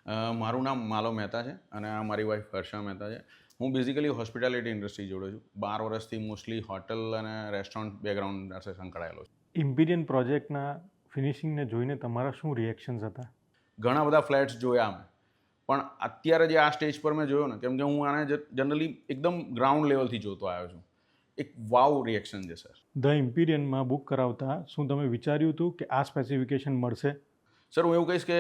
મારું નામ માલવ મહેતા છે અને આ મારી વાઈફ હર્ષા મહેતા છે. હું બેઝિકલી હોસ્પિટાલિટી ઇન્ડસ્ટ્રી જોડે છું. 12 વર્ષથી મોસ્ટલી હોટલ અને રેસ્ટોરન્ટ બેકગ્રાઉન્ડ સાથે સંકળાયેલો છું. ઇમ્પિરિયન પ્રોજેક્ટના ફિનિશિંગને જોઈને તમારા શું રિએક્શન્સ હતા? ઘણા બધા ફ્લેટ્સ જોયા અમે, પણ અત્યારે જે આ સ્ટેજ પર મેં જોયો ને, કેમ કે હું આને જનરલી એકદમ ગ્રાઉન્ડ લેવલથી જોતો આવ્યો છું, એક વાવ રિએક્શન છે સર. ધ ઇમ્પિરિયનમાં બુક કરાવતા શું તમે વિચાર્યું હતું કે આ સ્પેસિફિકેશન મળશે? સર હું એવું કહીશ કે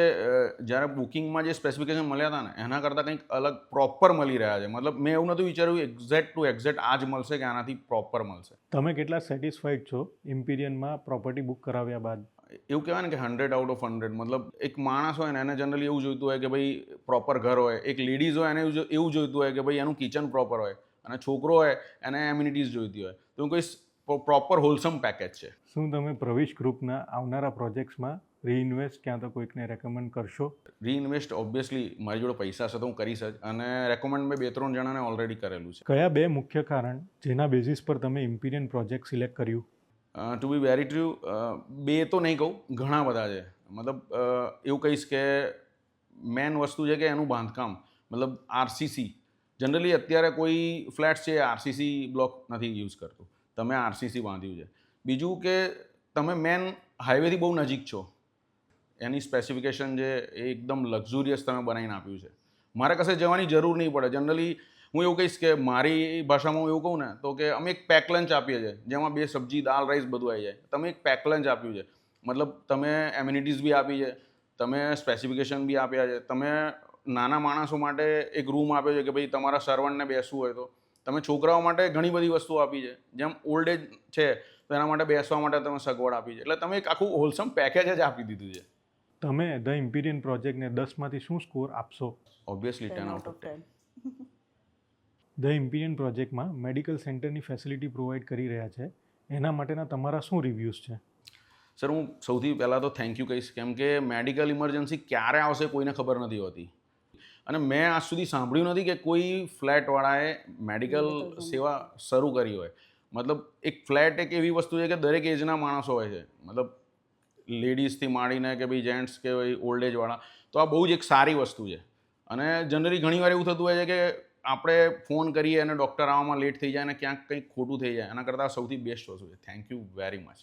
જ્યારે બુકિંગમાં જે સ્પેસિફિકેશન મળ્યા હતા ને એના કરતાં કંઈક અલગ પ્રોપર મળી રહ્યા છે. મતલબ મેં એવું નહોતું વિચાર્યું એક્ઝેક્ટ ટુ એક્ઝેક્ટ આ જ મળશે કે આનાથી પ્રોપર મળશે. તમે કેટલા સેટિસ્ફાઈડ છો ઇમ્પિરિયનમાં પ્રોપર્ટી બુક કરાવ્યા બાદ? એવું કહેવાય ને કે 100 આઉટ ઓફ 100. મતલબ એક માણસ હોય ને એને જનરલી એવું જોઈતું હોય કે ભાઈ પ્રોપર ઘર હોય, એક લેડીઝ હોય એને એવું જોઈતું હોય કે ભાઈ એનું કિચન પ્રોપર હોય, અને છોકરો હોય એને એમ્યુનિટીઝ જોઈતી હોય. તો હું કહીશ પ્રોપર હોલસમ પેકેજ છે. શું તમે પ્રવિશ ગ્રુપના આવનારા પ્રોજેક્ટ્સમાં રીઇન્વેસ્ટ ક્યાં તો કોઈકને રેકમેન્ડ કરશો? રીઇન્વેસ્ટ ઓબ્વિયસલી મારી જોડે પૈસા છે તો હું કરીશ જ, અને રેકમેન્ડ મેં 2-3 જણાને ઓલરેડી કરેલું છે. કયા 2 મુખ્ય કારણ જેના બેઝિસ પર તમે ઇમ્પિરિયન પ્રોજેક્ટ સિલેક્ટ કર્યું? ટુ બી વેરી ટ્રુ, 2 તો નહીં કહું, ઘણા બધા છે. મતલબ એવું કહીશ કે મેન વસ્તુ છે કે એનું બાંધકામ, મતલબ આરસીસી. જનરલી અત્યારે કોઈ ફ્લેટ્સ છે આરસીસી બ્લોક નથી યુઝ કરતું, તમે આરસીસી બાંધ્યું છે. બીજું કે તમે મેન હાઈવેથી બહુ નજીક છો, એની સ્પેસિફિકેશન છે એ એકદમ લક્ઝુરિયસ તમે બનાવીને આપ્યું છે. મારે કશે જવાની જરૂર નહીં પડે. જનરલી હું એવું કહીશ કે મારી ભાષામાં હું એવું કહું ને તો કે અમે એક પેક લંચ આપીએ છીએ જેમાં 2 સબ્જી, દાળ, રાઈસ બધું આવી જાય. તમે એક પેક લંચ આપ્યું છે, મતલબ તમે એમ્યુનિટીઝ બી આપી છે, તમે સ્પેસિફિકેશન બી આપ્યા છે, તમે નાના માણસો માટે એક રૂમ આપ્યો છે કે ભાઈ તમારા સર્વન્ટને બેસવું હોય તો, તમે છોકરાઓ માટે ઘણી બધી વસ્તુઓ આપી છે, જેમ ઓલ્ડ એજ છે તો એના માટે બેસવા માટે તમે સગવડ આપી છે. એટલે તમે એક આખું હોલસમ પેકેજ જ આપી દીધું છે. તમે ધ ઇમ્પિરિયન પ્રોજેક્ટને 10માંથી શું સ્કોર આપશો? Obviously 10 out of 10. ધ ઇમ્પિરિયન પ્રોજેક્ટમાં મેડિકલ સેન્ટરની ફેસિલિટી પ્રોવાઈડ કરી રહ્યા છે, એના માટેના તમારા શું રિવ્યૂઝ છે? સર હું સૌથી પહેલાં તો થેન્ક યુ કહીશ, કેમ કે મેડિકલ ઇમરજન્સી ક્યારે આવશે કોઈને ખબર નથી હોતી, અને મેં આજ સુધી સાંભળ્યું નથી કે કોઈ ફ્લેટવાળાએ મેડિકલ સેવા શરૂ કરી હોય. મતલબ એક ફ્લેટ એક એવી વસ્તુ છે કે દરેક એજના માણસો હોય છે, મતલબ લેડીઝથી માંડીને કે ભાઈ જેન્ટ્સ કે ભાઈ ઓલ્ડ એજવાળા. તો આ બહુ જ એક સારી વસ્તુ છે. અને જનરલી ઘણીવાર એવું થતું હોય છે કે આપણે ફોન કરીએ અને ડૉક્ટર આવવામાં લેટ થઈ જાય અને ક્યાંક કંઈક ખોટું થઈ જાય. એના કરતાં સૌથી બેસ્ટ વસ્તુ છે. Thank you very much.